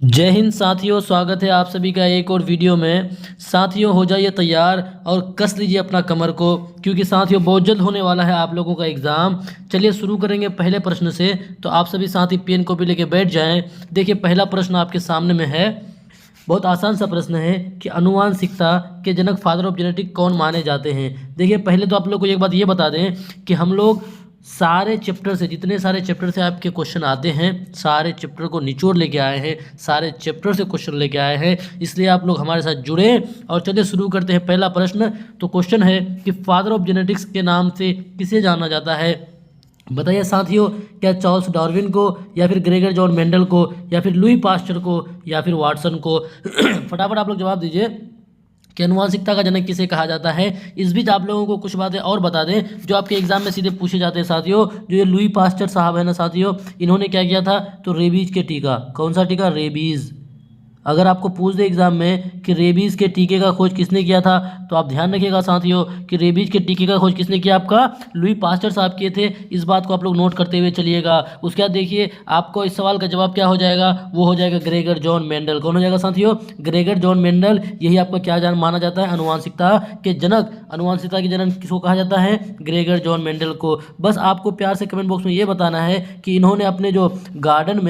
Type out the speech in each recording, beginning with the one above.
जय हिंद साथियों, स्वागत है आप सभी का एक और वीडियो में। साथियों हो जाइए तैयार और कस लीजिए अपना कमर को, क्योंकि साथियों बहुत जल्द होने वाला है आप लोगों का एग्ज़ाम। चलिए शुरू करेंगे पहले प्रश्न से। तो आप सभी साथी पेन कॉपी लेके बैठ जाएं। देखिए पहला प्रश्न आपके सामने में है। बहुत आसान सा प्रश्न है कि आनुवांशिकता के जनक फादर ऑफ जेनेटिक कौन माने जाते हैं। देखिए पहले तो आप लोग को एक बात ये बता दें कि हम लोग सारे चैप्टर से, जितने सारे चैप्टर से आपके क्वेश्चन आते हैं, सारे चैप्टर को निचोड़ लेके आए हैं, सारे चैप्टर से क्वेश्चन लेके आए हैं। इसलिए आप लोग हमारे साथ जुड़े और चलिए शुरू करते हैं पहला प्रश्न। तो क्वेश्चन है कि फादर ऑफ जेनेटिक्स के नाम से किसे जाना जाता है। बताइए साथियों, क्या चार्ल्स डार्विन को, या फिर ग्रेगर जॉन मेंडल को, या फिर लुई पास्चर को, या फिर वाटसन को। फटाफट आप लोग जवाब दीजिए कि आनुवांशिकता का जनक किसे कहा जाता है। इस बीच आप लोगों को कुछ बातें और बता दें जो आपके एग्जाम में सीधे पूछे जाते हैं साथियों। जो ये लुई पास्चर साहब है ना साथियों, इन्होंने क्या किया था, तो रेबीज के टीका, कौन सा टीका, रेबीज। अगर आपको पूछ दे एग्जाम में कि रेबीज के टीके का खोज किसने किया था, तो आप ध्यान रखिएगा साथियों कि रेबीज के टीके का खोज किसने किया, आपका लुई पास्चर साहब किए थे। इस बात को आप लोग नोट करते हुए चलिएगा। उसके बाद देखिए आपको इस सवाल का जवाब क्या हो जाएगा, वो हो जाएगा ग्रेगर जॉन मेंडल। कौन हो जाएगा साथियों, ग्रेगर जॉन मेंडल। यही आपका क्या जान माना जाता है, अनुवांशिकता के जनक। अनुवांशिकता के जनक किसको कहा जाता है, ग्रेगर जॉन मेंडल को। बस आपको प्यार से कमेंट बॉक्स में ये बताना है कि इन्होंने अपने जो गार्डन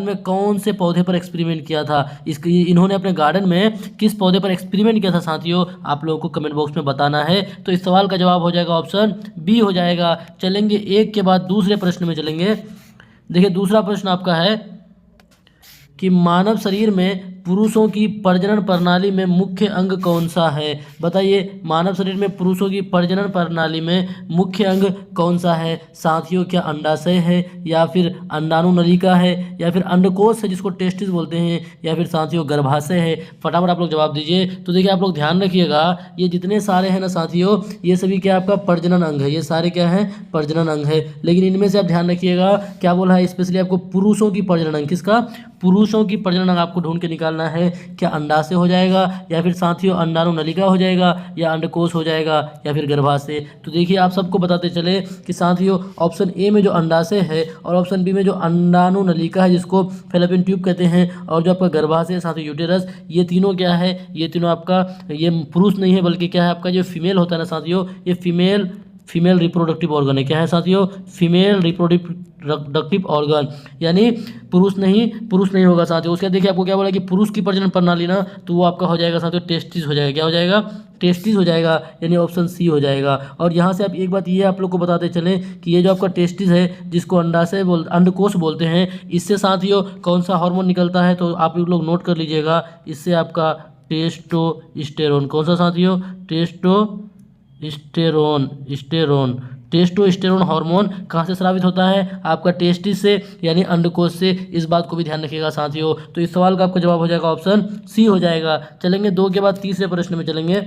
में कौन से पौधे पर एक्सपेरिमेंट किया था। इसके इन्होंने अपने गार्डन में किस पौधे पर एक्सपेरिमेंट किया था साथियों, आप लोगों को कमेंट बॉक्स में बताना है। तो इस सवाल का जवाब हो जाएगा ऑप्शन बी हो जाएगा। चलेंगे एक के बाद दूसरे प्रश्न में चलेंगे। देखिए दूसरा प्रश्न आपका है कि मानव शरीर में पुरुषों की प्रजनन प्रणाली में मुख्य अंग कौन सा है। बताइए मानव शरीर में पुरुषों की प्रजनन प्रणाली में मुख्य अंग कौन सा है साथियों। क्या अंडाशय है, या फिर अंडाणु नलिका है, या फिर अंडकोश है जिसको टेस्टिस बोलते हैं, या फिर साथियों गर्भाशय है। फटाफट आप लोग जवाब दीजिए। तो देखिए आप लोग ध्यान रखिएगा, ये जितने सारे हैं ना साथियों, ये सभी क्या आपका प्रजनन अंग है। ये सारे क्या है, प्रजनन अंग है। लेकिन इनमें से आप ध्यान रखिएगा क्या बोला है, स्पेशली आपको पुरुषों की प्रजनन अंग, किसका, पुरुषों की प्रजनन अंग आपको ढूंढ के निकालना है। क्या अंडाशय हो जाएगा, या फिर साथियों अंडाणु नलिका हो जाएगा, या अंडकोश हो जाएगा, या फिर गर्भाशय। तो देखिए आप सबको बताते चले कि साथियों ऑप्शन ए में जो अंडाशय है, और ऑप्शन बी में जो अंडाणु नलिका है जिसको फेलोपियन ट्यूब कहते हैं, और जो आपका गर्भाशय है साथियों यूटेरस, ये तीनों क्या है, ये तीनों आपका, ये पुरुष नहीं है बल्कि क्या है आपका जो फीमेल होता है ना साथियों, ये फीमेल रिप्रोडक्टिव ऑर्गन है। क्या है साथियों, फीमेल रिप्रोडक्टिव ऑर्गन, यानी पुरुष नहीं होगा साथियों। उसके देखिए आपको क्या बोला कि पुरुष की प्रजनन प्रणाली ना, तो वो आपका हो जाएगा साथियों टेस्टिस हो जाएगा। क्या हो जाएगा, टेस्टिस हो जाएगा, यानी ऑप्शन सी हो जाएगा। और यहाँ से आप एक बात ये आप लोग को बताते चलें कि ये जो आपका टेस्टिस है जिसको अंडकोश बोलते हैं, इससे साथियों कौन सा हार्मोन निकलता है, तो आप लोग नोट कर लीजिएगा। इससे आपका टेस्टोस्टेरोन, कौन सा साथियों, टेस्टोस्टेरोन हार्मोन कहाँ से स्रावित होता है, आपका टेस्टिस से, यानी अंडकोश से। इस बात को भी ध्यान रखिएगा साथियों। तो इस सवाल का आपका जवाब हो जाएगा ऑप्शन सी हो जाएगा। चलेंगे दो के बाद तीसरे प्रश्न में चलेंगे।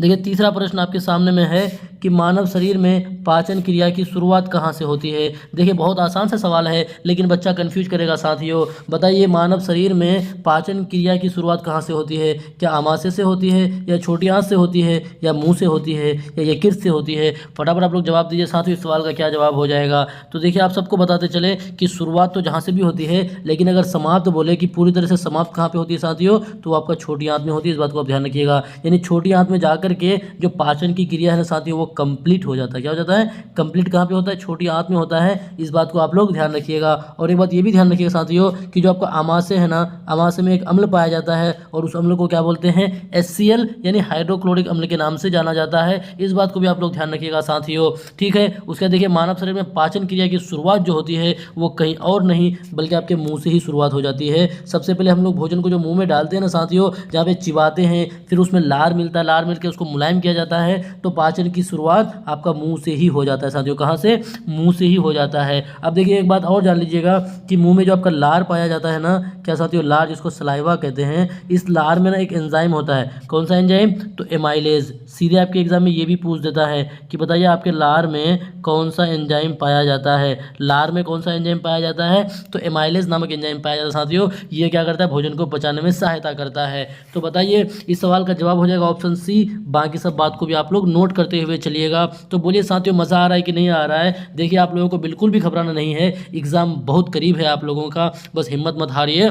देखिए तीसरा प्रश्न आपके सामने में है कि मानव शरीर में पाचन क्रिया की शुरुआत कहाँ से होती है। देखिए बहुत आसान सा सवाल है, लेकिन बच्चा कंफ्यूज करेगा साथियों। बताइए मानव शरीर में पाचन क्रिया की शुरुआत कहाँ से होती है। क्या आमाशय से होती है, या छोटी आंत से होती है, या मुंह से होती है, या यकृत से होती है। फटाफट आप लोग जवाब दीजिए साथियों, इस सवाल का क्या जवाब हो जाएगा। तो देखिए आप सबको बताते चले कि शुरुआत तो जहाँ से भी होती है, लेकिन अगर समाप्त बोले कि पूरी तरह से समाप्त कहाँ पे होती है साथियों, तो आपका छोटी आंत में होती है। इस बात को आप ध्यान रखिएगा, यानी छोटी आंत में जाकर के जो पाचन की क्रिया है ना साथियों, वो कंप्लीट हो जाता है। क्या हो जाता है, कंप्लीट कहाँ पे होता है, छोटी आंत में होता है। इस बात को आप लोग ध्यान रखिएगा। और एक बात ये भी ध्यान रखिएगा साथियों कि जो आपका आमाशय है ना, आमाशय में एक अम्ल पाया जाता है, और उस अम्ल को क्या बोलते हैं, HCl यानी हाइड्रोक्लोरिक अम्ल के नाम से जाना जाता है। इस बात को भी आप लोग ध्यान रखिएगा साथियों, ठीक है। उसके देखिए मानव शरीर में पाचन क्रिया की शुरुआत जो होती है वो कहीं और नहीं बल्कि आपके मुंह से ही शुरुआत हो जाती है। सबसे पहले हम लोग भोजन को जो मुंह में डालते हैं ना साथियों, जहाँ पे चिबाते हैं, फिर उसमें लार मिलता है, लार मिल के उसको मुलायम किया जाता है। तो पाचन की शुरुआत आपका मुंह से ही हो जाता है साथियों। कहाँ से, मुंह से ही हो जाता है। अब देखिए एक बात और जान लीजिएगा कि मुंह में जो आपका लार पाया जाता है ना, क्या साथियों, लार जिसको सलाइवा कहते हैं, इस लार में ना एक एंजाइम होता है। कौन सा एंजाइम, तो एमाइलेज। सीधे आपके एग्जाम में ये भी पूछ देता है कि बताइए आपके लार में कौन सा एंजाइम पाया जाता है। लार में कौन सा एंजाइम पाया जाता है, तो एमाइलेज नामक एंजाइम पाया जाता है साथियों। ये क्या करता है, भोजन को पचाने में सहायता करता है। तो बताइए इस सवाल का जवाब हो जाएगा ऑप्शन सी। बाकी सब बात को भी आप लोग नोट करते हुए चलिएगा। तो बोलिए साथियों मज़ा आ रहा है कि नहीं आ रहा है। देखिए आप लोगों को बिल्कुल भी घबराना नहीं है, एग्ज़ाम बहुत करीब है आप लोगों का, बस हिम्मत मत हारिए।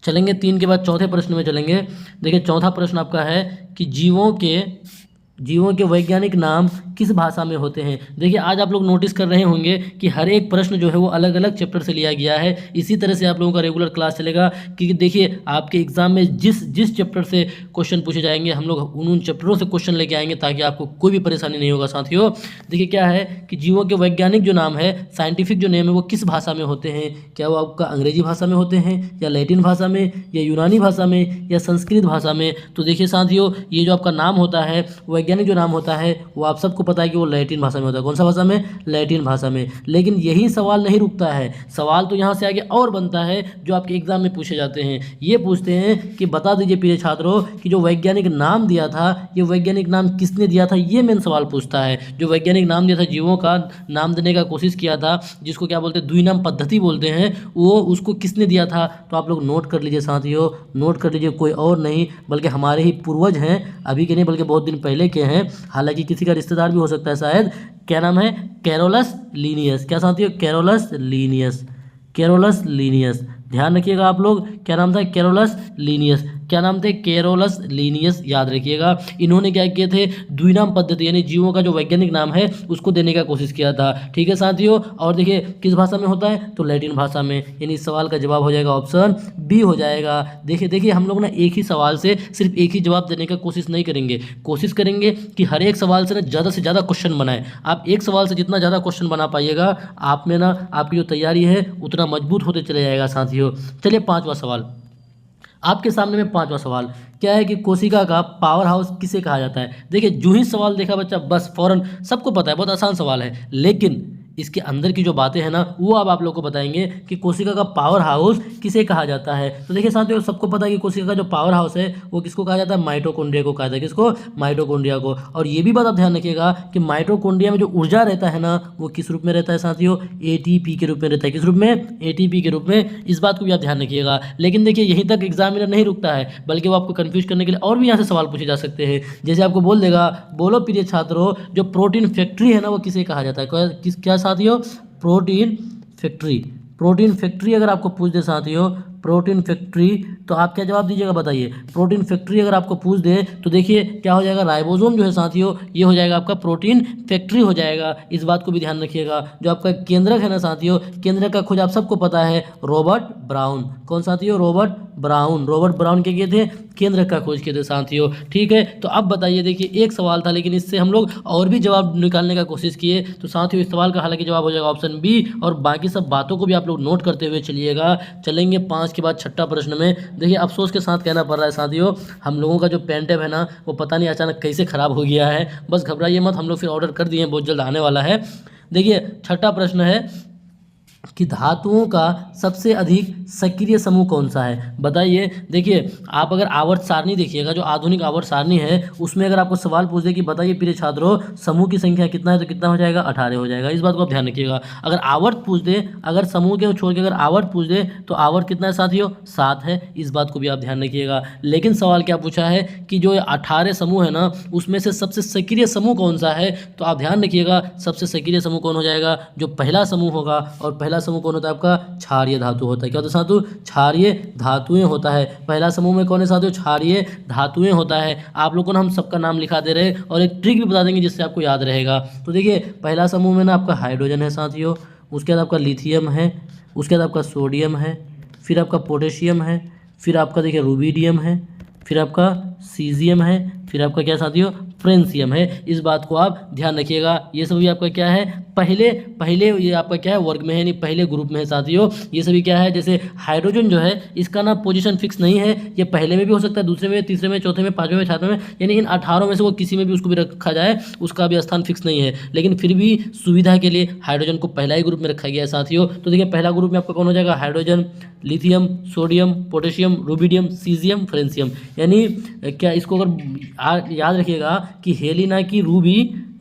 चलेंगे 3 के बाद चौथे प्रश्न में चलेंगे। देखिए चौथा प्रश्न आपका है कि जीवों के वैज्ञानिक नाम किस भाषा में होते हैं। देखिए आज आप लोग नोटिस कर रहे होंगे कि हर एक प्रश्न जो है वो अलग अलग चैप्टर से लिया गया है। इसी तरह से आप लोगों का रेगुलर क्लास चलेगा कि देखिए आपके एग्जाम में जिस चैप्टर से क्वेश्चन पूछे जाएंगे हम लोग उन चैप्टरों से क्वेश्चन लेके आएंगे ताकि आपको कोई भी परेशानी नहीं होगा साथियों। देखिए क्या है कि जीवों के वैज्ञानिक जो नाम है, साइंटिफिक जो नेम है, वो किस भाषा में होते हैं। क्या वो आपका अंग्रेजी भाषा में होते हैं या लैटिन भाषा में या यूनानी भाषा में या संस्कृत भाषा में। तो देखिए साथियों ये जो आपका नाम होता है, वैज्ञानिक जो नाम होता है, वो आप सबको पता है कि वो लैटिन भाषा में होता है। कौन सा भाषा में? लैटिन भाषा में। लेकिन यही सवाल नहीं रुकता है, सवाल तो यहाँ से आगे और बनता है जो आपके एग्जाम में पूछे जाते हैं। ये पूछते हैं कि बता दीजिए प्रिय छात्रों कि जो वैज्ञानिक नाम दिया था, ये वैज्ञानिक नाम किसने दिया था। ये मेन सवाल पूछता है। जो वैज्ञानिक नाम दिया था, जीवों का नाम देने का कोशिश किया था, जिसको क्या बोलते हैं, द्विनाम पद्धति बोलते हैं, वो उसको किसने दिया था। तो आप लोग नोट कर लीजिए साथियों, नोट कर लीजिए। कोई और नहीं बल्कि हमारे ही पूर्वज हैं, अभी के नहीं बल्कि बहुत दिन पहले के हैं। हालांकि किसी का रिश्तेदार भी हो सकता है शायद। क्या नाम है? Carolus Linnaeus. क्या साथियों? Carolus Linnaeus. कैरोलस लीनियस, ध्यान रखिएगा आप लोग। क्या नाम था? Carolus Linnaeus. क्या नाम थे? कैरोलस लीनियस, याद रखिएगा। इन्होंने क्या किए थे? द्विनाम पद्धति यानी जीवों का जो वैज्ञानिक नाम है उसको देने का कोशिश किया था। ठीक है साथियों। और देखिए किस भाषा में होता है? तो लैटिन भाषा में। यानी इस सवाल का जवाब हो जाएगा ऑप्शन बी हो जाएगा। देखिए हम लोग ना एक ही सवाल से सिर्फ एक ही जवाब देने का कोशिश नहीं करेंगे, कोशिश करेंगे कि हर एक सवाल से ना ज़्यादा से ज़्यादा क्वेश्चन बनाएं। आप एक सवाल से जितना ज़्यादा क्वेश्चन बना पाइएगा, आप में ना आपकी जो तैयारी है उतना मजबूत होते चले जाएगा साथियों। चलिए पांचवा सवाल आपके सामने में। पांचवा सवाल क्या है कि कोशिका का पावर हाउस किसे कहा जाता है। देखिए जो ही सवाल देखा बच्चा बस फौरन सबको पता है, बहुत आसान सवाल है, लेकिन इसके अंदर की जो बातें हैं ना वो अब आप लोग को बताएंगे कि कोशिका का पावर हाउस किसे कहा जाता है। तो देखिए साथियों सबको पता है कि कोशिका का जो पावर हाउस है वो किसको कहा जाता है? माइटोकॉन्ड्रिया को कहा जाता है। किसको? माइटोकॉन्ड्रिया को। और ये भी बात आप ध्यान रखिएगा कि माइटोकॉन्ड्रिया में जो ऊर्जा रहता है ना वो किस रूप में रहता है साथियों? एटीपी के रूप में रहता है। किस रूप में? एटीपी के रूप में। इस बात को भी आप ध्यान रखिएगा। लेकिन देखिए यहीं तक एग्जामिनर नहीं रुकता है, बल्कि वो आपको कंफ्यूज करने के लिए और भी यहाँ से सवाल पूछे जा सकते हैं। जैसे आपको बोल देगा, बोलो प्रिय छात्रों जो प्रोटीन फैक्ट्री है ना वो किसे कहा जाता है। क्या साथियों? Protein factory. प्रोटीन फैक्ट्री अगर आपको पूछ दे साथियों, प्रोटीन फैक्ट्री, तो आप क्या जवाब दीजिएगा बताइए। प्रोटीन फैक्ट्री अगर आपको पूछ दे तो देखिए क्या हो जाएगा? राइबोसोम जो है साथियों ये हो जाएगा आपका प्रोटीन फैक्ट्री हो जाएगा। इस बात को भी ध्यान रखिएगा। जो आपका केंद्रक है ना साथियों, केंद्रक का खोज आप सबको पता है, रॉबर्ट ब्राउन। कौन साथियों? Robert brown. रॉबर्ट ब्राउन क्या किए थे? केंद्रक का खोज किए थे साथियों। ठीक है। तो अब बताइए, देखिए एक सवाल था लेकिन इससे हम लोग और भी जवाब निकालने का कोशिश किए। तो साथियों इस सवाल का हालांकि जवाब हो जाएगा ऑप्शन बी। और बाकी सब बातों को भी आप लोग नोट करते हुए चलिएगा। चलेंगे 5 के बाद छठा प्रश्न में। देखिए अफसोस के साथ कहना पड़ रहा है साथियों, हम लोगों का जो पेन टैब है ना वो पता नहीं अचानक कैसे ख़राब हो गया है। बस घबराइए मत, हम लोग फिर ऑर्डर कर दिए हैं, बहुत जल्द आने वाला है। देखिए छठा प्रश्न है कि धातुओं का सबसे अधिक सक्रिय समूह कौन सा है। बताइए। देखिए आप अगर आवर्त सारणी देखिएगा, जो आधुनिक आवर्त सारणी है उसमें अगर आपको सवाल पूछ दे कि बताइए प्रिय छात्रों समूह की संख्या कितना है, तो कितना हो जाएगा? 18 हो जाएगा। इस बात को आप ध्यान रखिएगा। अगर आवर्त पूछ दे, अगर समूह के छोड़ के अगर आवर्त पूछ दे तो आवर्त कितना है साथियों? 7 है। इस बात को भी आप ध्यान रखिएगा। लेकिन सवाल क्या पूछा है कि जो 18 समूह है ना उसमें से सबसे सक्रिय समूह कौन सा है। तो आप ध्यान रखिएगा सबसे सक्रिय समूह कौन हो जाएगा? जो पहला समूह होगा। और पहला समूह कौन होता है आपका? क्षारीय धातु होता है। क्या होता है साथियों? क्षारीय धातुएं होता है। पहला समूह में कौन है साथियों? क्षारीय धातुएं होता है। आप लोगों को हम सबका नाम लिखा दे रहे हैं और एक ट्रिक भी बता देंगे जिससे आपको याद रहेगा। तो देखिए पहला समूह में ना आपका हाइड्रोजन है साथियों, उसके बाद आपका लिथियम है, उसके बाद आपका सोडियम है, फिर आपका पोटेशियम है, फिर आपका देखिए रुबिडियम है, फिर आपका सीजियम है, फिर आपका क्या साथियों? फ्रेंसियम है। इस बात को आप ध्यान रखिएगा। ये सभी आपका क्या है? पहले ये आपका क्या है? वर्ग में है, यानी पहले ग्रुप में है साथियों। ये सभी क्या है? जैसे हाइड्रोजन जो है इसका ना पोजीशन फिक्स नहीं है, ये पहले में भी हो सकता है, दूसरे में, तीसरे में, चौथे में, पांचवें में, छठवें में, यानी इन 18 में से वो किसी में भी उसको भी रखा जाए, उसका भी स्थान फिक्स नहीं है। लेकिन फिर भी सुविधा के लिए हाइड्रोजन को पहला ही ग्रुप में रखा गया है साथियों। तो देखिए पहला ग्रुप में आपका कौन हो जाएगा? Hydrogen, lithium, sodium, potassium, rubidium, caesium, francium. यानी क्या इसको अगर याद रखिएगा कि हेलिना की रूबी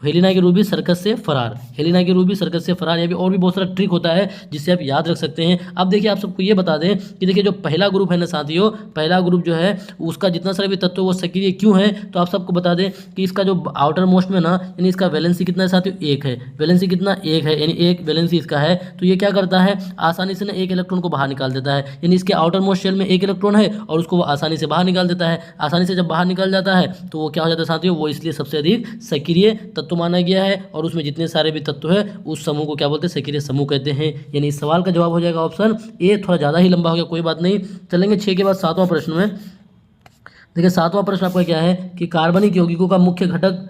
हेलिना की रूबी सर्कस से फरार, हेलिना की रूबी सर्कस से फरार। या भी और भी बहुत सारा ट्रिक होता है जिससे आप याद रख सकते हैं। अब देखिए आप सबको ये बता दें कि देखिए जो पहला ग्रुप है ना साथियों, पहला ग्रुप जो है उसका जितना सारा भी तत्व वो सक्रिय क्यों है, तो आप सबको बता दें कि इसका जो आउटर मोस्ट में ना यानी इसका वैलेंसी कितना है साथियों, एक है। वैलेंसी कितना, एक है, यानी एक वैलेंसी इसका है। तो ये क्या करता है, आसानी से ना एक इलेक्ट्रॉन को बाहर निकाल देता है, यानी इसके आउटर मोस्ट शेल में एक इलेक्ट्रॉन है और उसको वो आसानी से बाहर निकाल देता है। आसानी से जब बाहर निकल जाता है तो वो क्या हो जाता है साथियों, वो इसलिए सबसे अधिक सक्रिय तत्व माना गया है। और उसमें जितने सारे भी तत्व है उस समूह को क्या बोलते हैं, सक्रिय समूह कहते हैं। यानी इस सवाल का जवाब हो जाएगा ऑप्शन ए। थोड़ा ज़्यादा ही लंबा हो गया, कोई बात नहीं। चलेंगे 6 के बाद 7वां प्रश्न में। देखिए 7वां प्रश्न आपका क्या है कि कार्बनिक यौगिकों का मुख्य घटक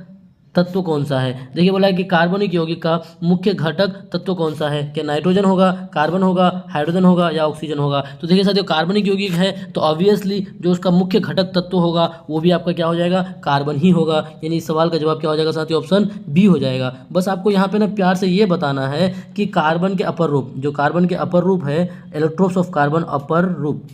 तत्व कौन सा है। देखिए बोला है कि कार्बनिक यौगिक का मुख्य घटक तत्व कौन सा है, क्या नाइट्रोजन होगा, कार्बन होगा, हाइड्रोजन होगा या ऑक्सीजन होगा। तो देखिए साथियों कार्बनिक यौगिक है तो ऑब्वियसली जो उसका मुख्य घटक तत्व होगा वो भी आपका क्या हो जाएगा, कार्बन ही होगा। यानी इस सवाल का जवाब क्या हो जाएगा साथियों, ऑप्शन बी हो जाएगा। बस आपको यहाँ पे ना प्यार से ये बताना है कि कार्बन के अपर रूप, जो कार्बन के अपर रूप है, इलेक्ट्रोड्स ऑफ कार्बन अपर रूप,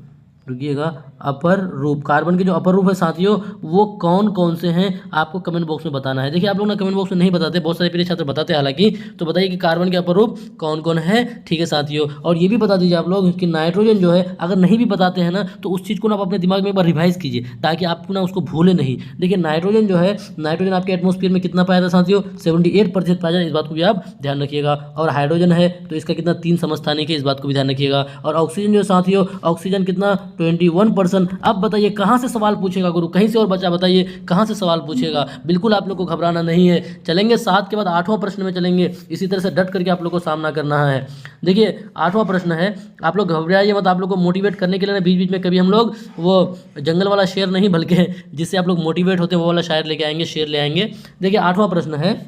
रुकिएगा, अपर रूप, कार्बन के जो अपर रूप है साथियों वो कौन कौन से हैं आपको कमेंट बॉक्स में बताना है। देखिए आप लोग ना कमेंट बॉक्स में नहीं बताते, बहुत सारे प्रिय छात्र बताते हैं हालांकि, तो बताइए कि कार्बन के अपर रूप कौन कौन है। ठीक है साथियों, और ये भी बता दीजिए आप लोग कि नाइट्रोजन जो है अगर नहीं भी बताते हैं ना तो उस चीज़ को ना आप अपने दिमाग में एक बार रिवाइज कीजिए ताकि आपको ना उसको भूले नहीं। देखिए नाइट्रोजन जो है, नाइट्रोजन आपके एटमॉस्फेयर में कितना पाया था साथियों, 78% पाया जाए, इस बात को भी आप ध्यान रखिएगा। और हाइड्रोजन है तो इसका कितना 3 समस्थानिक है, इस बात को भी ध्यान रखिएगा। और ऑक्सीजन जो साथियों, ऑक्सीजन कितना 21%। अब बताइए कहाँ से सवाल पूछेगा गुरु, कहीं से और बचा, बताइए कहाँ से सवाल पूछेगा। बिल्कुल आप लोग को घबराना नहीं है। चलेंगे 7 के बाद 8वां प्रश्न में चलेंगे, इसी तरह से डट करके आप लोग को सामना करना है। देखिए 8वां प्रश्न है, आप लोग घबराइए मत, आप लोग को मोटिवेट करने के लिए ना बीच बीच में कभी हम लोग वो जंगल वाला शेर नहीं बल्कि जिससे आप लोग मोटिवेट होते हैं वो वाला शायर लेके आएंगे, शेर ले आएंगे। देखिए 8वां प्रश्न है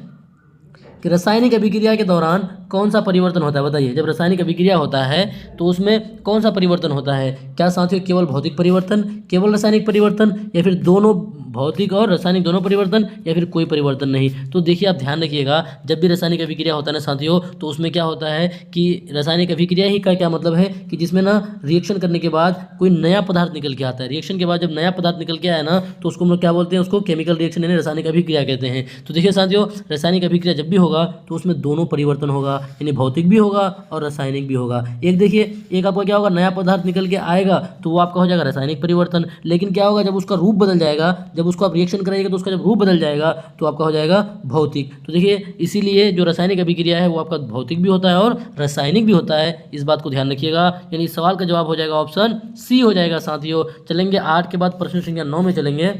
कि रासायनिक अभिक्रिया के दौरान कौन सा परिवर्तन होता है। बताइए जब रासायनिक अभिक्रिया होता है तो उसमें कौन सा परिवर्तन होता है। क्या साथियों केवल भौतिक परिवर्तन, केवल रासायनिक परिवर्तन, या फिर दोनों भौतिक और रासायनिक दोनों परिवर्तन, या फिर कोई परिवर्तन नहीं। तो देखिए आप ध्यान रखिएगा, जब भी रासायनिक अभिक्रिया होता है ना साथियों तो उसमें क्या होता है कि रासायनिक अभिक्रिया ही का क्या मतलब है कि जिसमें ना रिएक्शन करने के बाद कोई नया पदार्थ निकल के आता है। रिएक्शन के बाद जब नया पदार्थ निकल के आया ना तो उसको हम लोग क्या बोलते हैं, उसको केमिकल रिएक्शन यानी रासायनिक अभिक्रिया कहते हैं। तो देखिए साथियों रासायनिक अभिक्रिया जब भी होगा तो उसमें दोनों परिवर्तन होगा, यानी भौतिक भी होगा और रासायनिक भी होगा। एक देखिए, एक आपका क्या होगा, नया पदार्थ निकल के आएगा तो वो आपका हो जाएगा रासायनिक परिवर्तन। लेकिन क्या होगा, जब उसका रूप बदल जाएगा, जब उसको आप रिएक्शन कराइएगा तो उसका जब रूप बदल जाएगा तो आपका हो जाएगा भौतिक। तो देखिए इसीलिए जो रासायनिक अभिक्रिया है वो आपका भौतिक भी होता है और रासायनिक भी होता है, इस बात को ध्यान रखिएगा। यानी इस सवाल का जवाब हो जाएगा ऑप्शन सी हो जाएगा साथियों। चलेंगे 8 के बाद प्रश्न संख्या 9 में चलेंगे।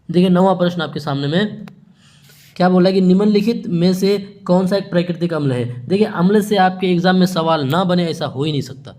देखिए 9वां प्रश्न आपके सामने में क्या बोला है कि निम्नलिखित में से कौन सा एक प्राकृतिक अम्ल है। देखिए अम्ल से आपके एग्जाम में सवाल ना बने ऐसा हो ही नहीं सकता,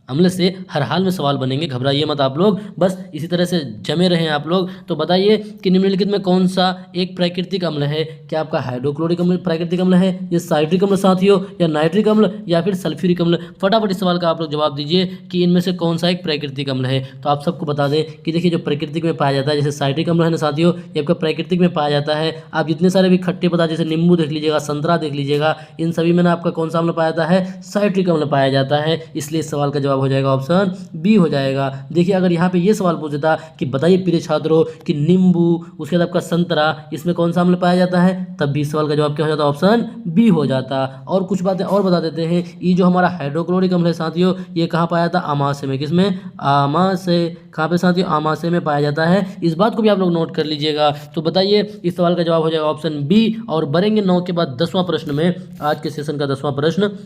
अम्ल से हर हाल में सवाल बनेंगे, घबराइए मत आप लोग, बस इसी तरह से जमे रहें आप लोग। तो बताइए कि निम्नलिखित में कौन सा एक प्राकृतिक अम्ल है। क्या आपका हाइड्रोक्लोरिक अम्ल प्राकृतिक अम्ल है, या साइट्रिक अम्ल साथियों, या नाइट्रिक अम्ल, या फिर सल्फ्यूरिक अम्ल। फटाफट इस सवाल का आप लोग जवाब दीजिए कि इनमें से कौन सा एक प्राकृतिक अम्ल है। तो आप सबको बता दें कि देखिए जो प्राकृतिक में पाया जाता है, जैसे साइट्रिक अम्ल है ना साथियों, ये आपका प्राकृतिक में पाया जाता है। आप जितने सारे भी खट्टे पदार्थ जैसे नींबू देख लीजिएगा, संतरा देख लीजिएगा, इन सभी में ना आपका कौन सा अम्ल पाया जाता है, साइट्रिक अम्ल पाया जाता है। इसलिए इस सवाल का जवाब हो जाएगा ऑप्शन बी हो जाएगा। देखिए अगर यहाँ पे ये सवाल पूछ देता कि बताइए प्रिय छात्रों कि नींबू, उसके बाद आपका संतरा, इसमें कौन सा अम्ल पाया जाता है, तब भी इस सवाल का जवाब क्या हो जाता, ऑप्शन बी हो जाता। और कुछ बातें और बता देते हैं, ये जो हमारा हाइड्रोक्लोरिक अम्ल है साथियों, ये कहाँ पाया जाता, आमाशय में। किसमें, आमाशय। कहाँ पे साथियों, आमाशय में पाया जाता है। इस बात को भी आप लोग नोट कर लीजिएगा। तो बताइए इस सवाल का जवाब हो जाएगा ऑप्शन बी। और बढ़ेंगे 9 के बाद 10वां प्रश्न में, आज के सेशन का 10वां प्रश्न।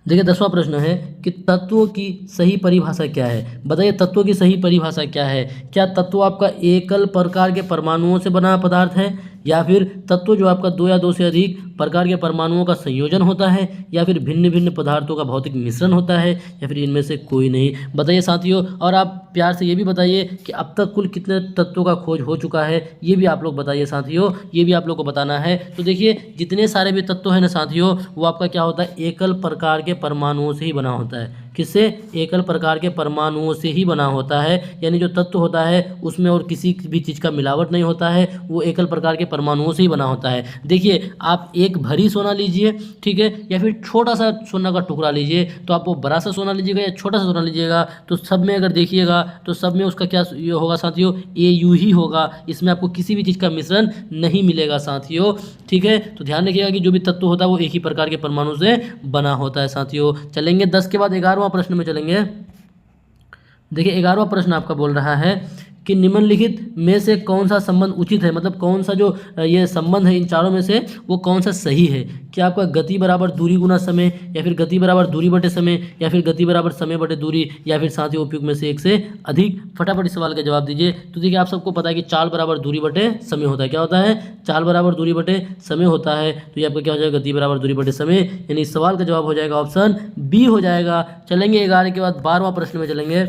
देखिए 10वां प्रश्न है कि तत्वों की सही परिभाषा क्या है। बताइए तत्वों की सही परिभाषा क्या है। क्या तत्व आपका एकल प्रकार के परमाणुओं से बना पदार्थ है, या फिर तत्व जो आपका 2 या 2 से अधिक प्रकार के परमाणुओं का संयोजन होता है, या फिर भिन्न भिन्न पदार्थों का भौतिक मिश्रण होता है, या फिर इनमें से कोई नहीं। बताइए साथियों, और आप प्यार से ये भी बताइए कि अब तक कुल कितने तत्वों का खोज हो चुका है, ये भी आप लोग बताइए साथियों, ये भी आप लोग को बताना है। तो देखिए जितने सारे भी तत्व हैं ना साथियों, वो आपका क्या होता है, एकल प्रकार के परमाणुओं से ही बना होता है। किससे? एकल प्रकार के परमाणुओं से ही बना होता है, यानी जो तत्व होता है उसमें और किसी भी चीज़ का मिलावट नहीं होता है, वो एकल प्रकार के परमाणुओं से ही बना होता है। देखिए आप एक भरी सोना लीजिए, ठीक है, या फिर छोटा सा सोना का टुकड़ा लीजिए, तो आप वो बड़ा सा सोना लीजिएगा या छोटा सा सोना लीजिएगा, तो सब में अगर देखिएगा तो सब में उसका क्या ये होगा साथियों? AU ही होगा। इसमें आपको किसी भी चीज़ का मिश्रण नहीं मिलेगा साथियों, ठीक है। तो ध्यान रखिएगा कि जो भी तत्व होता है वो एक ही प्रकार के परमाणु से बना होता है साथियों। चलेंगे 10 के बाद 11वां प्रश्न में चलेंगे। देखिए 11वां प्रश्न आपका बोल रहा है कि निम्नलिखित में से कौन सा संबंध उचित है, मतलब कौन सा जो ये संबंध है इन चारों में से वो कौन सा सही है। क्या आपका गति बराबर दूरी गुना समय, या फिर गति बराबर दूरी बटे समय, या फिर गति बराबर समय बटे दूरी, या फिर साथियों उपयुक्त में से एक से अधिक। फटाफट इस सवाल का जवाब दीजिए। तो देखिए आप सबको पता है कि चाल बराबर दूरी बटे समय होता है। क्या होता है? चाल बराबर दूरी बटे समय होता है। तो ये आपका क्या हो जाएगा? गति बराबर दूरी बटे समय, यानी इस सवाल का जवाब हो जाएगा ऑप्शन बी हो जाएगा। चलेंगे 11 के बाद 12वां प्रश्न में चलेंगे।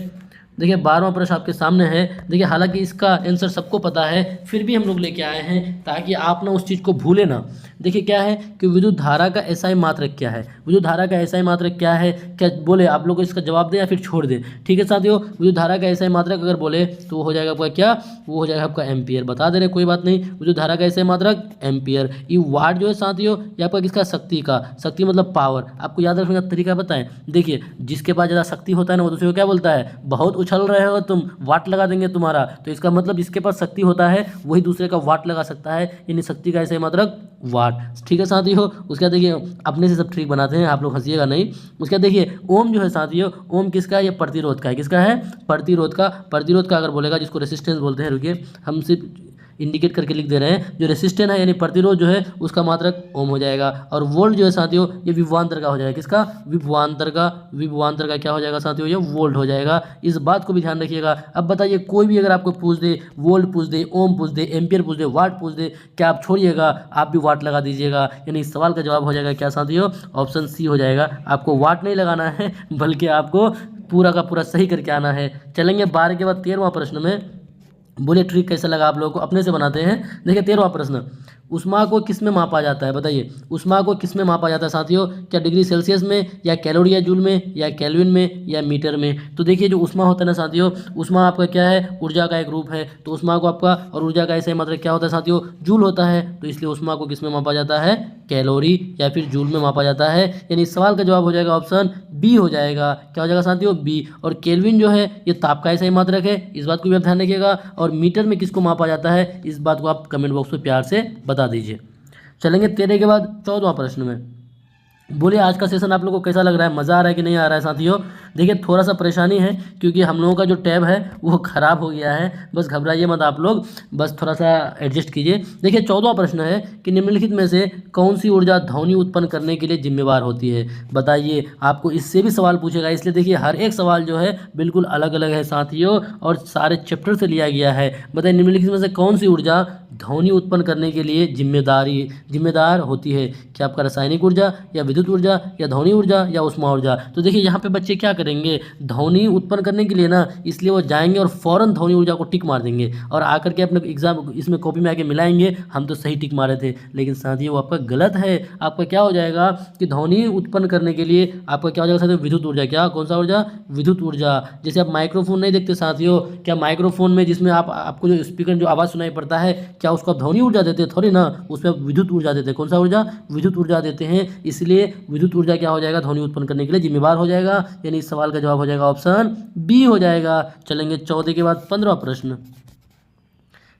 देखिए 12वां प्रश्न आपके सामने है। देखिए हालांकि इसका आंसर सबको पता है, फिर भी हम लोग लेके आए हैं ताकि आप ना उस चीज़ को भूले ना। देखिए क्या है कि विद्युत धारा का एसआई मात्रक क्या है। विद्युत धारा का एसआई मात्रक क्या है, क्या बोले आप लोग को इसका जवाब दें या फिर छोड़ दें? ठीक है साथियों, विद्युत धारा का एसआई मात्रक अगर बोले तो वो हो जाएगा आपका क्या? वो हो जाएगा आपका एम्पियर। बता दे रहे कोई बात नहीं, विद्युत धारा का एसआई मात्रक एम्पियर। ये वाट जो है साथियों ये आपका किसका? शक्ति का। शक्ति मतलब पावर। आपको याद रखने का तरीका बताएं। देखिए जिसके पास ज़्यादा शक्ति होता है ना वो दूसरे को क्या बोलता है? बहुत उछल रहे हो तुम, वाट लगा देंगे तुम्हारा। तो इसका मतलब जिसके पास शक्ति होता है वही दूसरे का वाट लगा सकता है, यानी शक्ति का एसआई मात्रक वाट। ठीक है साथियों, उसके बाद देखिए अपने से सब ट्रिक बनाते हैं, आप लोग हंसिएगा नहीं। उसके बाद देखिए ओम जो है साथियों, ओम किसका है? ये प्रतिरोध का है। किसका है? प्रतिरोध का। प्रतिरोध का अगर बोलेगा, जिसको रेसिस्टेंस बोलते हैं, रुकिए हम सिर्फ इंडिकेट करके लिख दे रहे हैं। जो रेसिस्टेंस है यानी प्रतिरोध जो है उसका मात्रक ओम हो जाएगा। और वोल्ट जो है साथियों ये विभवांतर का हो जाएगा। किसका? विभवांतर का। विभवांतर का क्या हो जाएगा साथियों? ये वोल्ट हो जाएगा। इस बात को भी ध्यान रखिएगा। अब बताइए कोई भी अगर आपको पूछ दे, वोल्ट पूछ दे, ओम पूछ दे, एम्पियर पूछ दे, वाट पूछ दे, क्या आप छोड़िएगा? आप भी वाट लगा दीजिएगा, यानी इस सवाल का जवाब हो जाएगा क्या साथियों? ऑप्शन सी हो जाएगा। आपको वाट नहीं लगाना है बल्कि आपको पूरा का पूरा सही करके आना है। चलेंगे 12 के बाद 13वां प्रश्न में। बोलिए ट्रिक कैसा लगा आप लोगों को? अपने से बनाते हैं। देखिए 13वां प्रश्न, ऊष्मा को किस में मापा जाता है? बताइए ऊष्मा को किस में मापा जाता है साथियों? क्या डिग्री सेल्सियस में, या कैलोरी या जूल में, या केल्विन में, या मीटर में? तो देखिए जो ऊष्मा होता है ना साथियों, ऊष्मा आपका क्या है? ऊर्जा का एक रूप है। तो ऊष्मा को आपका, और ऊर्जा का ऐसे मतलब क्या होता है साथियों? जूल होता है। तो इसलिए ऊष्मा को किस में मापा जाता है? कैलोरी या फिर जूल में मापा जाता है, यानी इस सवाल का जवाब हो जाएगा ऑप्शन बी हो जाएगा। क्या हो जाएगा साथियों? बी। और केल्विन जो है ये ताप का ऐसा ही मात्रक है, इस बात को भी आप ध्यान रखिएगा। और मीटर में किसको मापा जाता है इस बात को आप कमेंट बॉक्स में प्यार से बता दीजिए। चलेंगे 13 के बाद 14वां प्रश्न में। बोलिए आज का सेशन आप लोगों को कैसा लग रहा है? मज़ा आ रहा है कि नहीं आ रहा है साथियों? देखिए थोड़ा सा परेशानी है क्योंकि हम लोगों का जो टैब है वो ख़राब हो गया है। बस घबराइए मत आप लोग, बस थोड़ा सा एडजस्ट कीजिए। देखिए 14वां प्रश्न है कि निम्नलिखित में से कौन सी ऊर्जा ध्वनि उत्पन्न करने के लिए जिम्मेवार होती है? बताइए। आपको इससे भी सवाल पूछेगा, इसलिए देखिए हर एक सवाल जो है बिल्कुल अलग अलग है साथियों और सारे चैप्टर से लिया गया है। बताइए निम्नलिखित में से कौन सी ऊर्जा ध्वनि उत्पन्न करने के लिए जिम्मेदार होती है? क्या आपका रासायनिक ऊर्जा, या विद्युत ऊर्जा, या ध्वनि ऊर्जा, या ऊष्मा ऊर्जा? तो देखिए यहाँ पे बच्चे क्या करेंगे, ध्वनि उत्पन्न करने के लिए ना, इसलिए वो जाएंगे और फौरन ध्वनि ऊर्जा को टिक मार देंगे और आकर के अपने एग्जाम इसमें कॉपी में आके मिलाएंगे हम तो सही टिक मारे थे। लेकिन साथियों वो आपका गलत है। आपका क्या हो जाएगा कि ध्वनि उत्पन्न करने के लिए आपका क्या हो जाएगा साथियों? विद्युत ऊर्जा। क्या? कौन सा ऊर्जा? विद्युत ऊर्जा। जैसे आप माइक्रोफोन नहीं देखते साथियों, क्या माइक्रोफोन में जिसमें आपको जो स्पीकर जो आवाज़ सुनाई पड़ता है, क्या उसको आप ध्वनि ऊर्जा देते हैं? थोड़ी ना, उसमें विद्युत ऊर्जा देते हैं। कौन सा ऊर्जा? विद्युत ऊर्जा देते हैं। इसलिए विद्युत ऊर्जा क्या हो जाएगा? ध्वनि उत्पन्न करने के लिए जिम्मेवार हो जाएगा, यानी इस सवाल का जवाब हो जाएगा ऑप्शन बी हो जाएगा। चलेंगे 14 के बाद 15वां प्रश्न।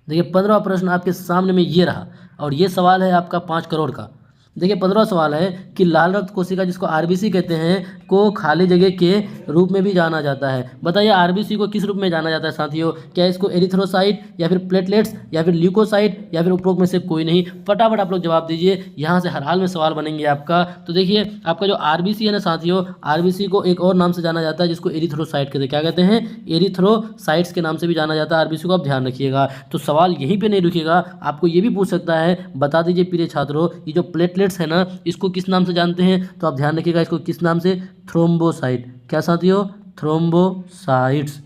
देखिए 15वां प्रश्न आपके सामने में ये रहा और ये सवाल है आपका 5 करोड़ का। देखिए 15वां सवाल है कि लाल रक्त कोशिका जिसको आरबीसी कहते हैं को खाली जगह के रूप में भी जाना जाता है। बताइए आरबीसी को किस रूप में जाना जाता है साथियों? क्या इसको एरिथ्रोसाइट, या फिर प्लेटलेट्स, या फिर ल्यूकोसाइट, या फिर उपरोक्त में से कोई नहीं? फटाफट आप लोग जवाब दीजिए, यहाँ से हर हाल में सवाल बनेंगे आपका। तो देखिए आपका जो आरबीसी है ना साथियों, आरबीसी को एक और नाम से जाना जाता है जिसको एरिथ्रोसाइट कहते हैं। क्या कहते हैं? एरिथ्रोसाइट्स के नाम से भी जाना जाता है आरबीसी को, आप ध्यान रखिएगा। तो सवाल यहीं पर नहीं रुकेगा, आपको ये भी पूछ सकता है, बता दीजिए प्रिय छात्रों ये जो प्लेटलेट्स है ना इसको किस नाम से जानते हैं? तो आप ध्यान रखिएगा इसको किस नाम से? थ्रोम्बोसाइट। क्या साथियों? थ्रोम्बोसाइट्स।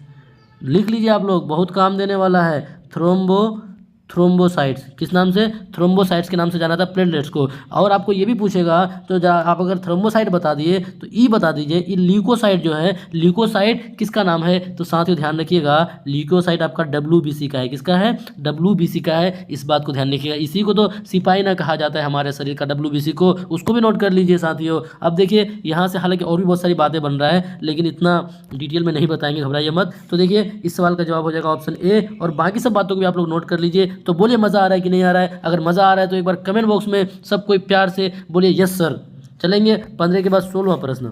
लिख लीजिए आप लोग, बहुत काम देने वाला है। थ्रोम्बोसाइट्स। थ्रोम्बोसाइट्स, किस नाम से? थ्रोम्बोसाइट्स के नाम से जाना था प्लेटलेट्स को। और आपको ये भी पूछेगा तो आप अगर थ्रोम्बोसाइट बता दिए तो ई बता दीजिए। ई ल्यूकोसाइट जो है, ल्यूकोसाइट किसका नाम है? तो साथियों ध्यान रखिएगा, ल्यूकोसाइट आपका WBC का है। किसका है? WBC का है, इस बात को ध्यान रखिएगा। इसी को तो सिपाही ना कहा जाता है हमारे शरीर का, WBC को, उसको भी नोट कर लीजिए साथियों। अब देखिए यहाँ से हालांकि और भी बहुत सारी बातें बन रहा है, लेकिन इतना डिटेल में नहीं बताएंगे, घबराइए मत। तो देखिए इस सवाल का जवाब हो जाएगा ऑप्शन ए, और बाकी सब बातों को भी आप लोग नोट कर लीजिए। तो बोलिए मज़ा आ रहा है कि नहीं आ रहा है? अगर मज़ा आ रहा है तो एक बार कमेंट बॉक्स में सब कोई प्यार से बोलिए यस सर। चलेंगे 15 के बाद 16वां प्रश्न।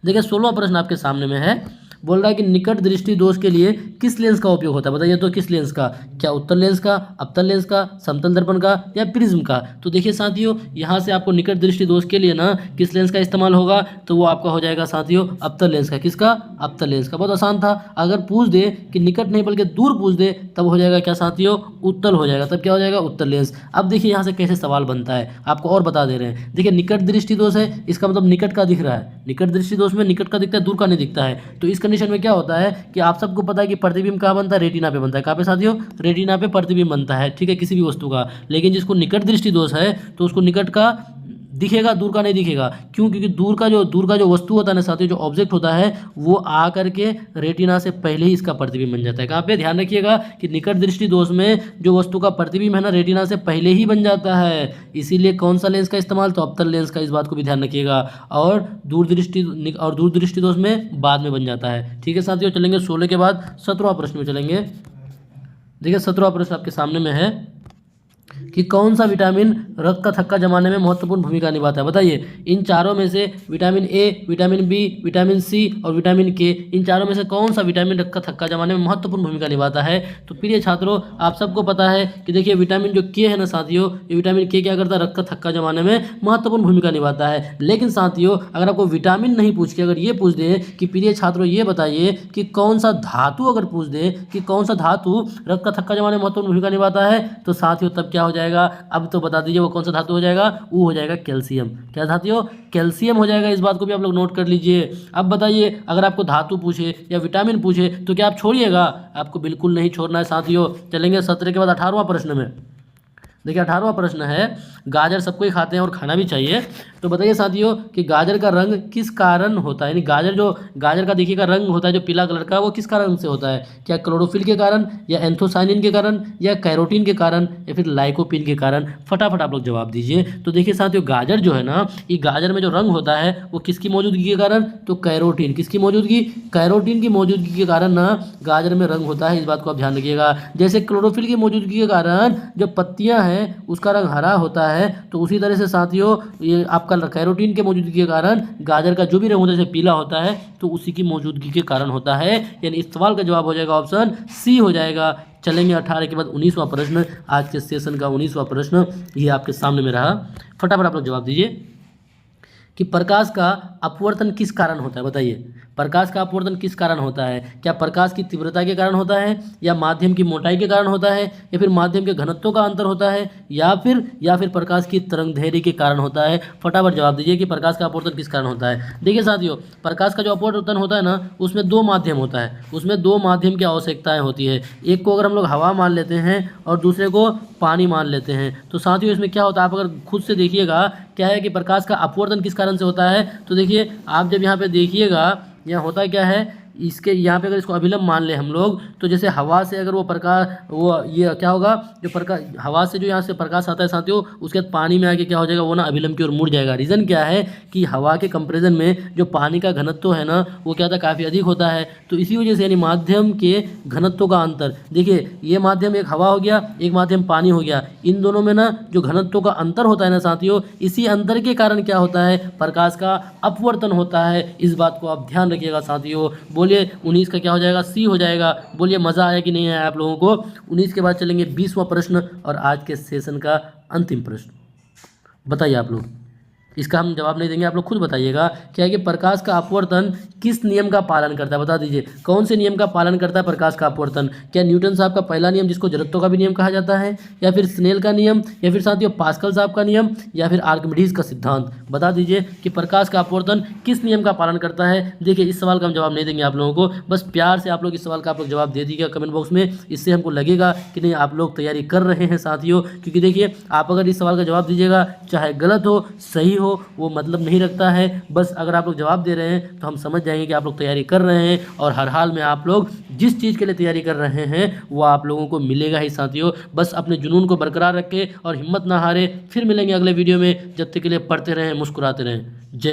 देखिए 16वां प्रश्न आपके सामने में है, बोल रहा है कि निकट दृष्टि दोष के लिए किस लेंस का उपयोग होता है? बताइए तो किस लेंस का? क्या उत्तल लेंस का, अवतल लेंस का, समतल दर्पण का, या प्रिज्म का? तो देखिए साथियों यहाँ से आपको निकट दृष्टि दोष के लिए ना किस लेंस का इस्तेमाल होगा? तो वो आपका हो जाएगा साथियों अवतल लेंस का। किसका? अवतल लेंस का। बहुत आसान था। अगर पूछ दे कि निकट नहीं बल्कि दूर पूछ दे तब हो जाएगा क्या साथियों? उत्तल हो जाएगा। तब क्या हो जाएगा? उत्तल लेंस। अब देखिए यहाँ से कैसे सवाल बनता है, आपको और बता दे रहे हैं। देखिए निकट दृष्टि दोष है, इसका मतलब निकट का दिख रहा है। निकट दृष्टि दोष में निकट का दिखता है, दूर का नहीं दिखता है। तो इस कंडीशन में क्या होता है कि आप सबको पता है कि प्रतिबिंब कहाँ बनता है? रेटिना पे बनता है। कहाँ पे साथियों? रेटिना पे प्रतिबिंब बनता है, ठीक है, किसी भी वस्तु का। लेकिन जिसको निकट दृष्टि दोष है तो उसको निकट का दिखेगा, दूर का नहीं दिखेगा। क्यों? क्योंकि दूर का जो वस्तु होता है ना साथियों, जो ऑब्जेक्ट होता है, वो आ करके रेटिना से पहले ही इसका प्रतिबिंब बन जाता है। कहाँ पे? ध्यान रखिएगा कि निकट दृष्टि दोष में जो वस्तु का प्रतिबिंब है ना, रेटिना से पहले ही बन जाता है। इसीलिए कौन सा लेंस का इस्तेमाल? तो अवतल लेंस का। इस बात को भी ध्यान रखिएगा। और दूर दृष्टि दोष में बाद में बन जाता है, ठीक है साथियों। चलेंगे 16 के बाद 17वां प्रश्न में चलेंगे। देखिए 17वां प्रश्न आपके सामने में है कि कौन सा विटामिन रक्त का थक्का जमाने में महत्वपूर्ण भूमिका निभाता है? बताइए इन चारों में से vitamin A, vitamin B, vitamin C और विटामिन के, इन चारों में से कौन सा विटामिन रक्त का थक्का जमाने में महत्वपूर्ण भूमिका निभाता है? तो प्रिय छात्रों आप सबको पता है कि देखिए विटामिन जो के है ना साथियों, ये विटामिन के क्या करता है? रक्त का थक्का जमाने में महत्वपूर्ण भूमिका निभाता है। लेकिन साथियों अगर आपको विटामिन नहीं पूछ के अगर ये पूछ दे कि प्रिय छात्रों ये बताइए कि कौन सा धातु, अगर पूछ दे कि कौन सा धातु रक्त का थक्का जमाने में महत्वपूर्ण भूमिका निभाता है, तो साथियों तब क्या हो जाएगा? अब तो बता दीजिए वो कौन सा धातु हो जाएगा? वो हो जाएगा कैल्शियम। क्या धातु? कैल्शियम हो जाएगा। इस बात को भी आप लोग नोट कर लीजिए। अब बताइए अगर आपको धातु पूछे या विटामिन पूछे तो क्या आप छोड़िएगा? आपको बिल्कुल नहीं छोड़ना है साथियों। चलेंगे 17 के बाद 18वां प्रश्न में। देखिए 18वां प्रश्न है, गाजर सबको ही खाते हैं और खाना भी चाहिए। तो बताइए साथियों कि गाजर का रंग किस कारण होता है? यानी गाजर का देखिएगा रंग होता है जो पीला कलर का, वो किस कारण से होता है? क्या क्लोरोफिल के कारण, या एंथोसाइनिन के कारण, या कैरोटीन के कारण, या फिर लाइकोपीन के कारण? फटाफट आप लोग जवाब दीजिए। तो देखिए साथियों गाजर जो है ना, ये गाजर में जो रंग होता है वो किसकी मौजूदगी के कारण? तो कैरोटीन। किसकी मौजूदगी? कैरोटीन की मौजूदगी के कारण ना गाजर में रंग होता है। इस बात को आप ध्यान रखिएगा। जैसे क्लोरोफिल की मौजूदगी के कारण जो पत्तियां हैं उसका रंग हरा होता है, तो उसी तरह से साथियों ये आपका कैरोटीन के मौजूदगी के कारण गाजर का जो भी रंग होता है जैसे पीला होता है, तो उसी की मौजूदगी के कारण होता है। यानी इस सवाल का जवाब हो जाएगा ऑप्शन सी हो जाएगा। चलेंगे 18 के बाद 19वां प्रश्न। आज के सेशन का 19वां प्रश्न ये आपके सामने में रहा। फटाफट आप लोग जवाब दीजिए कि प्रकाश का अपवर्तन किस कारण होता है? बताइए प्रकाश का अपवर्तन किस कारण होता है? क्या प्रकाश की तीव्रता के कारण होता है, या माध्यम की मोटाई के कारण होता है, या फिर माध्यम के घनत्व का अंतर होता है, या फिर प्रकाश की तरंगदैर्घ्य के कारण होता है? फटाफट जवाब दीजिए कि प्रकाश का अपवर्तन किस कारण होता है। देखिए साथियों प्रकाश का जो अपवर्तन होता है ना, उसमें दो माध्यम होता है, उसमें दो माध्यम की आवश्यकताएं होती है। एक को अगर हम लोग हवा मान लेते हैं और दूसरे को पानी मान लेते हैं, तो साथियों इसमें क्या होता है आप अगर खुद से देखिएगा क्या है कि प्रकाश का अपवर्तन किस कारण से होता है। तो देखिए आप जब यहाँ पे देखिएगा यहाँ होता क्या है, इसके यहाँ पे अगर इसको अभिलंब मान ले हम लोग, तो जैसे हवा से अगर वो प्रकाश ये क्या होगा, जो प्रकाश हवा से जो यहाँ से प्रकाश आता है साथियों, उसके बाद पानी में आके क्या हो जाएगा, वो ना अभिलंब की ओर मुड़ जाएगा। रीज़न क्या है कि हवा के कंपैरिजन में जो पानी का घनत्व है ना वो क्या था, काफ़ी अधिक होता है। तो इसी वजह से यानी माध्यम के घनत्व का अंतर, देखिए ये माध्यम एक हवा हो गया, एक माध्यम पानी हो गया, इन दोनों में ना जो घनत्व का अंतर होता है ना साथियों, इसी अंतर के कारण क्या होता है, प्रकाश का अपवर्तन होता है। इस बात को आप ध्यान रखिएगा साथियों। बोलिए 19 का क्या हो जाएगा, सी हो जाएगा। बोलिए मज़ा आया कि नहीं आया आप लोगों को। 19 के बाद चलेंगे 20वां प्रश्न और आज के सेशन का अंतिम प्रश्न। बताइए आप लोग इसका हम जवाब नहीं देंगे, आप लोग खुद बताइएगा। क्या है कि प्रकाश का अपवर्तन किस नियम का पालन करता है, बता दीजिए कौन से नियम का पालन करता है प्रकाश का अपवर्तन। क्या न्यूटन साहब का पहला नियम जिसको जड़त्व का भी नियम कहा जाता है, या फिर स्नेल का नियम, या फिर साथियों पास्कल साहब का नियम, या फिर आर्किमिडीज का सिद्धांत। बता दीजिए कि प्रकाश का अपवर्तन किस नियम का पालन करता है। देखिए इस सवाल का हम जवाब नहीं देंगे आप लोगों को, बस प्यार से आप लोग इस सवाल का आप लोग जवाब दे दीजिएगा कमेंट बॉक्स में। इससे हमको लगेगा कि नहीं आप लोग तैयारी कर रहे हैं साथियों। क्योंकि देखिए आप अगर इस सवाल का जवाब दीजिएगा, चाहे गलत हो सही हो, वो मतलब नहीं रखता है। बस अगर आप लोग जवाब दे रहे हैं तो हम समझ जाएंगे कि आप लोग तैयारी कर रहे हैं, और हर हाल में आप लोग जिस चीज़ के लिए तैयारी कर रहे हैं वो आप लोगों को मिलेगा ही साथियों। बस अपने जुनून को बरकरार रखें और हिम्मत ना हारे। फिर मिलेंगे अगले वीडियो में, जब तक के लिए पढ़ते रहें, मुस्कुराते रहें। जय